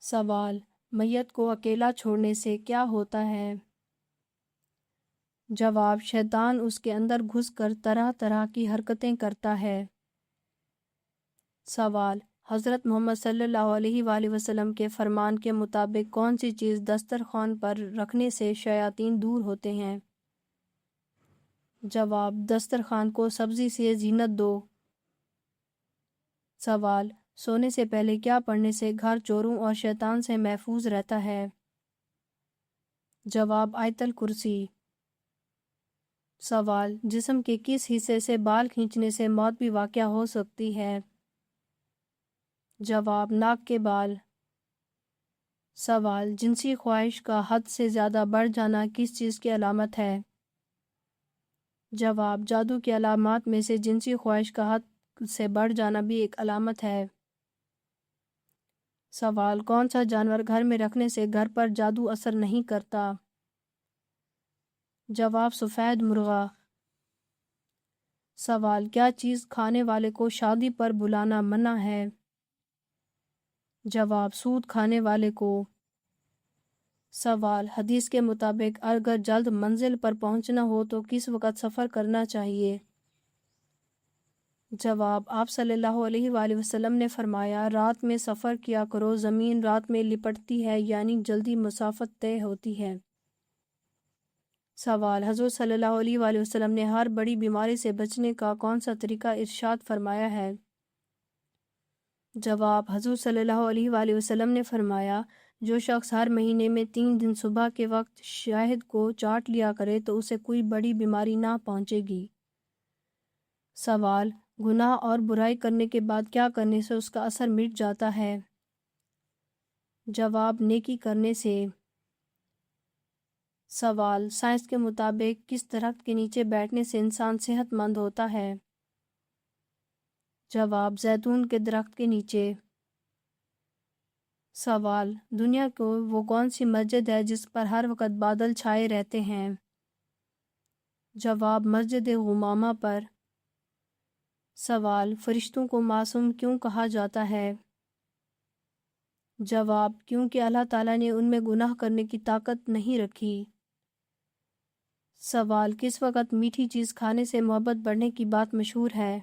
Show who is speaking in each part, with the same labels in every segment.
Speaker 1: سوال: میت کو اکیلا چھوڑنے سے کیا ہوتا ہے؟ جواب: شیطان اس کے اندر گھس کر طرح طرح کی حرکتیں کرتا ہے۔ سوال: حضرت محمد صلی اللہ علیہ وآلہ وسلم کے فرمان کے مطابق کون سی چیز دسترخوان پر رکھنے سے شیاطین دور ہوتے ہیں؟ جواب: دسترخوان کو سبزی سے زینت دو۔ سوال: سونے سے پہلے کیا پڑھنے سے گھر چوروں اور شیطان سے محفوظ رہتا ہے؟ جواب: آیت الکرسی۔ سوال: جسم کے کس حصے سے بال کھینچنے سے موت بھی واقع ہو سکتی ہے؟ جواب: ناک کے بال۔ سوال: جنسی خواہش کا حد سے زیادہ بڑھ جانا کس چیز کی علامت ہے؟ جواب: جادو کی علامات میں سے جنسی خواہش کا حد سے بڑھ جانا بھی ایک علامت ہے۔ سوال: کون سا جانور گھر میں رکھنے سے گھر پر جادو اثر نہیں کرتا؟ جواب: سفید مرغا۔ سوال: کیا چیز کھانے والے کو شادی پر بلانا منع ہے؟ جواب: سود کھانے والے کو۔ سوال: حدیث کے مطابق اگر جلد منزل پر پہنچنا ہو تو کس وقت سفر کرنا چاہیے؟ جواب: آپ صلی اللہ علیہ وآلہ وسلم نے فرمایا، رات میں سفر کیا کرو، زمین رات میں لپٹتی ہے، یعنی جلدی مسافت طے ہوتی ہے۔ سوال: حضور صلی اللہ علیہ وآلہ وسلم نے ہر بڑی بیماری سے بچنے کا کون سا طریقہ ارشاد فرمایا ہے؟ جواب: حضور صلی اللہ علیہ وآلہ وسلم نے فرمایا، جو شخص ہر مہینے میں 3 دن صبح کے وقت شہد کو چاٹ لیا کرے تو اسے کوئی بڑی بیماری نہ پہنچے گی۔ سوال: گناہ اور برائی کرنے کے بعد کیا کرنے سے اس کا اثر مٹ جاتا ہے؟ جواب: نیکی کرنے سے۔ سوال: سائنس کے مطابق کس درخت کے نیچے بیٹھنے سے انسان صحت مند ہوتا ہے؟ جواب: زیتون کے درخت کے نیچے۔ سوال: دنیا کو وہ کون سی مسجد ہے جس پر ہر وقت بادل چھائے رہتے ہیں؟ جواب: مسجد غمامہ پر۔ سوال: فرشتوں کو معصوم کیوں کہا جاتا ہے؟ جواب: کیونکہ اللہ تعالیٰ نے ان میں گناہ کرنے کی طاقت نہیں رکھی۔ سوال: کس وقت میٹھی چیز کھانے سے محبت بڑھنے کی بات مشہور ہے؟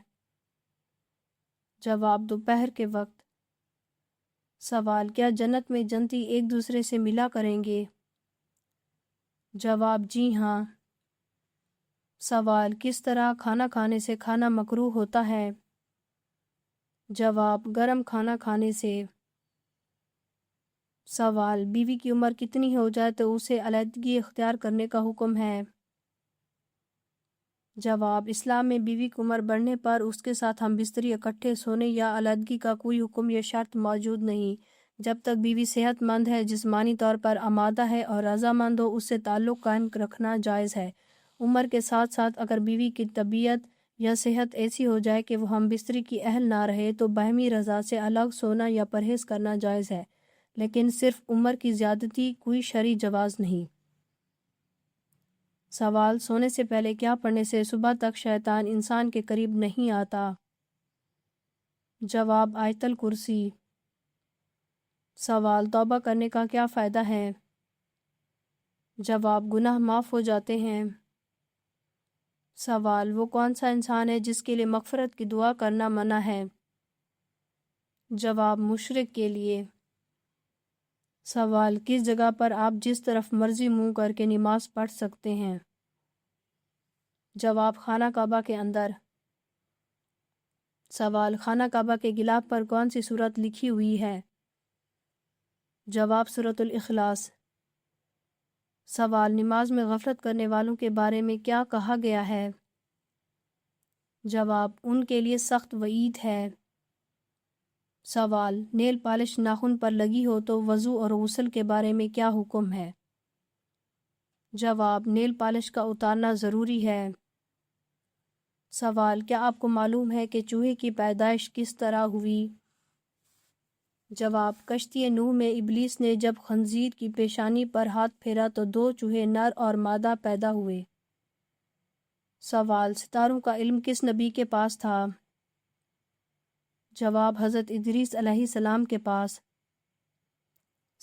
Speaker 1: جواب: دوپہر کے وقت۔ سوال: کیا جنت میں جنتی ایک دوسرے سے ملا کریں گے؟ جواب: جی ہاں۔ سوال: کس طرح کھانا کھانے سے کھانا مکروہ ہوتا ہے؟ جواب: گرم کھانا کھانے سے۔ سوال: بیوی کی عمر کتنی ہو جائے تو اسے علیحدگی اختیار کرنے کا حکم ہے؟ جواب: اسلام میں بیوی کی عمر بڑھنے پر اس کے ساتھ ہم بستری اکٹھے سونے یا علیحدگی کا کوئی حکم یا شرط موجود نہیں۔ جب تک بیوی صحت مند ہے، جسمانی طور پر آمادہ ہے اور رضامند ہو، اس سے تعلق قائم رکھنا جائز ہے۔ عمر کے ساتھ ساتھ اگر بیوی کی طبیعت یا صحت ایسی ہو جائے کہ وہ ہم بستری کی اہل نہ رہے تو باہمی رضا سے الگ سونا یا پرہیز کرنا جائز ہے، لیکن صرف عمر کی زیادتی کوئی شرعی جواز نہیں۔ سوال: سونے سے پہلے کیا پڑھنے سے صبح تک شیطان انسان کے قریب نہیں آتا؟ جواب: آیت الکرسی۔ سوال: توبہ کرنے کا کیا فائدہ ہے؟ جواب: گناہ معاف ہو جاتے ہیں۔ سوال: وہ کون سا انسان ہے جس کے لیے مغفرت کی دعا کرنا منع ہے؟ جواب: مشرک کے لیے۔ سوال: کس جگہ پر آپ جس طرف مرضی منہ کر کے نماز پڑھ سکتے ہیں؟ جواب: خانہ کعبہ کے اندر۔ سوال: خانہ کعبہ کے غلاف پر کون سی سورت لکھی ہوئی ہے؟ جواب: سورۃ الاخلاص۔ سوال: نماز میں غفلت کرنے والوں کے بارے میں کیا کہا گیا ہے؟ جواب: ان کے لیے سخت وعید ہے۔ سوال: نیل پالش ناخن پر لگی ہو تو وضو اور غسل کے بارے میں کیا حکم ہے؟ جواب: نیل پالش کا اتارنا ضروری ہے۔ سوال: کیا آپ کو معلوم ہے کہ چوہے کی پیدائش کس طرح ہوئی؟ جواب: کشتی نوح میں ابلیس نے جب خنزیر کی پیشانی پر ہاتھ پھیرا تو 2 چوہے نر اور مادہ پیدا ہوئے۔ سوال: ستاروں کا علم کس نبی کے پاس تھا؟ جواب: حضرت ادریس علیہ السلام کے پاس۔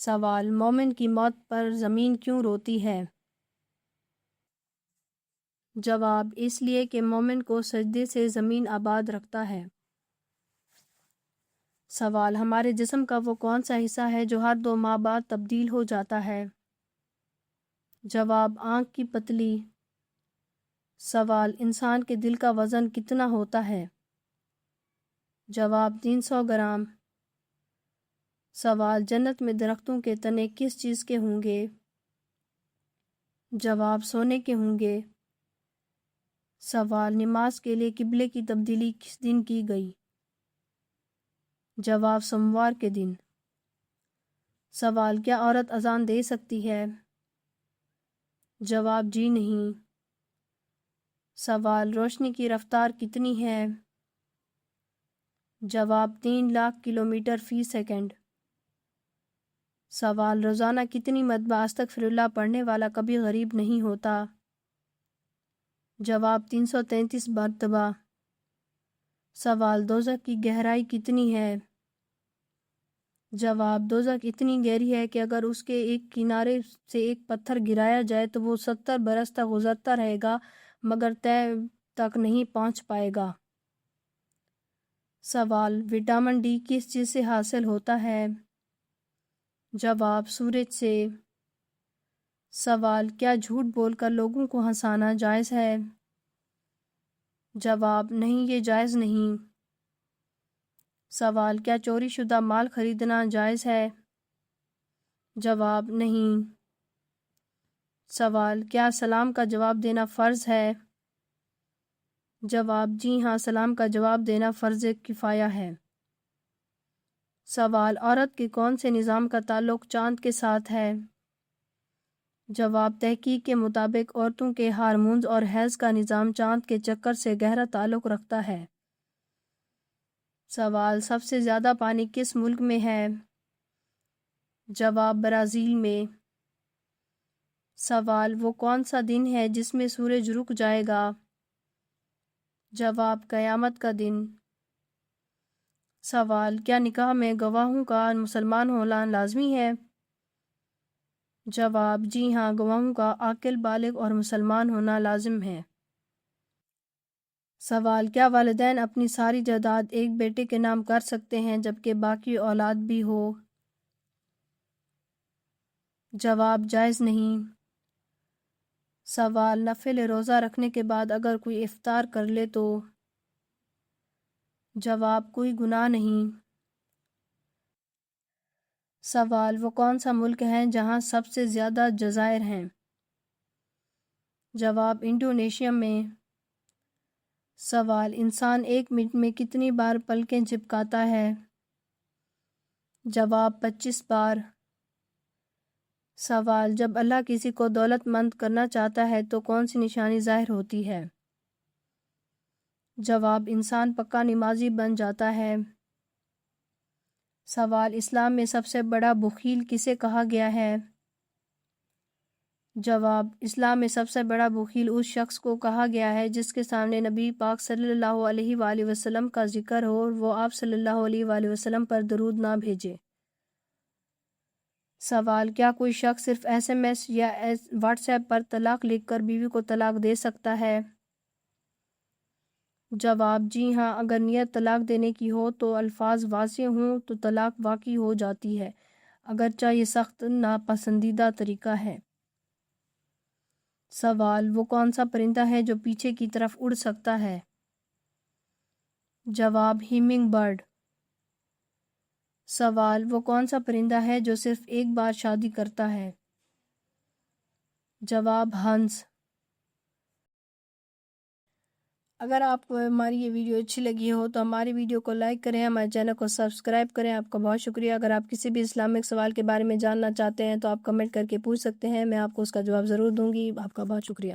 Speaker 1: سوال: مومن کی موت پر زمین کیوں روتی ہے؟ جواب: اس لیے کہ مومن کو سجدے سے زمین آباد رکھتا ہے۔ سوال: ہمارے جسم کا وہ کون سا حصہ ہے جو ہر 2 ماہ بعد تبدیل ہو جاتا ہے؟ جواب: آنکھ کی پتلی۔ سوال: انسان کے دل کا وزن کتنا ہوتا ہے؟ جواب: 300 گرام۔ سوال: جنت میں درختوں کے تنے کس چیز کے ہوں گے؟ جواب: سونے کے ہوں گے۔ سوال: نماز کے لیے قبلے کی تبدیلی کس دن کی گئی؟ جواب: سوموار کے دن۔ سوال: کیا عورت اذان دے سکتی ہے؟ جواب: جی نہیں۔ سوال: روشنی کی رفتار کتنی ہے؟ جواب: 3 لاکھ کلومیٹر فی سیکنڈ۔ سوال: روزانہ کتنی مرتبہ استغفر اللہ پڑھنے والا کبھی غریب نہیں ہوتا؟ جواب: 333 مرتبہ۔ سوال: دوزخ کی گہرائی کتنی ہے؟ جواب: دوزخ اتنی گہری ہے کہ اگر اس کے ایک کنارے سے ایک پتھر گرایا جائے تو وہ 70 برس تک گزرتا رہے گا مگر تہہ تک نہیں پہنچ پائے گا۔ سوال: وٹامن ڈی کس چیز سے حاصل ہوتا ہے؟ جواب: سورج سے۔ سوال: کیا جھوٹ بول کر لوگوں کو ہنسانا جائز ہے؟ جواب: نہیں، یہ جائز نہیں۔ سوال: کیا چوری شدہ مال خریدنا جائز ہے؟ جواب: نہیں۔ سوال: کیا سلام کا جواب دینا فرض ہے؟ جواب: جی ہاں، سلام کا جواب دینا فرض کفایہ ہے۔ سوال: عورت کے کون سے نظام کا تعلق چاند کے ساتھ ہے؟ جواب: تحقیق کے مطابق عورتوں کے ہارمونز اور حیض کا نظام چاند کے چکر سے گہرا تعلق رکھتا ہے۔ سوال: سب سے زیادہ پانی کس ملک میں ہے؟ جواب: برازیل میں۔ سوال: وہ کون سا دن ہے جس میں سورج رک جائے گا؟ جواب: قیامت کا دن۔ سوال: کیا نکاح میں گواہوں کا مسلمان ہونا لازمی ہے؟ جواب: جی ہاں، گواہوں کا عاقل، بالغ اور مسلمان ہونا لازم ہے۔ سوال: کیا والدین اپنی ساری جائیداد ایک بیٹے کے نام کر سکتے ہیں جبکہ باقی اولاد بھی ہو؟ جواب: جائز نہیں۔ سوال: نفل روزہ رکھنے کے بعد اگر کوئی افطار کر لے تو؟ جواب: کوئی گناہ نہیں۔ سوال: وہ کون سا ملک ہے جہاں سب سے زیادہ جزائر ہیں؟ جواب: انڈونیشیا میں۔ سوال: انسان 1 منٹ میں کتنی بار پلکیں جھپکاتا ہے؟ جواب: 25 بار۔ سوال: جب اللہ کسی کو دولت مند کرنا چاہتا ہے تو کون سی نشانی ظاہر ہوتی ہے؟ جواب: انسان پکا نمازی بن جاتا ہے۔ سوال: اسلام میں سب سے بڑا بخیل کسے کہا گیا ہے؟ جواب: اسلام میں سب سے بڑا بخیل اس شخص کو کہا گیا ہے جس کے سامنے نبی پاک صلی اللہ علیہ وآلہ وسلم کا ذکر ہو اور وہ آپ صلی اللہ علیہ وآلہ وسلم پر درود نہ بھیجے۔ سوال: کیا کوئی شخص صرف SMS یا واٹس ایپ پر طلاق لکھ کر بیوی کو طلاق دے سکتا ہے؟ جواب: جی ہاں، اگر نیت طلاق دینے کی ہو تو الفاظ واضح ہوں تو طلاق واقع ہو جاتی ہے، اگرچہ یہ سخت ناپسندیدہ طریقہ ہے۔ سوال: وہ کون سا پرندہ ہے جو پیچھے کی طرف اڑ سکتا ہے؟ جواب: ہمنگ برڈ۔ سوال: وہ کون سا پرندہ ہے جو صرف ایک بار شادی کرتا ہے؟ جواب: ہنس۔ اگر آپ کو ہماری یہ ویڈیو اچھی لگی ہو تو ہماری ویڈیو کو لائک کریں، ہمارے چینل کو سبسکرائب کریں۔ آپ کا بہت شکریہ۔ اگر آپ کسی بھی اسلامک سوال کے بارے میں جاننا چاہتے ہیں تو آپ کمنٹ کر کے پوچھ سکتے ہیں، میں آپ کو اس کا جواب ضرور دوں گی۔ آپ کا بہت شکریہ۔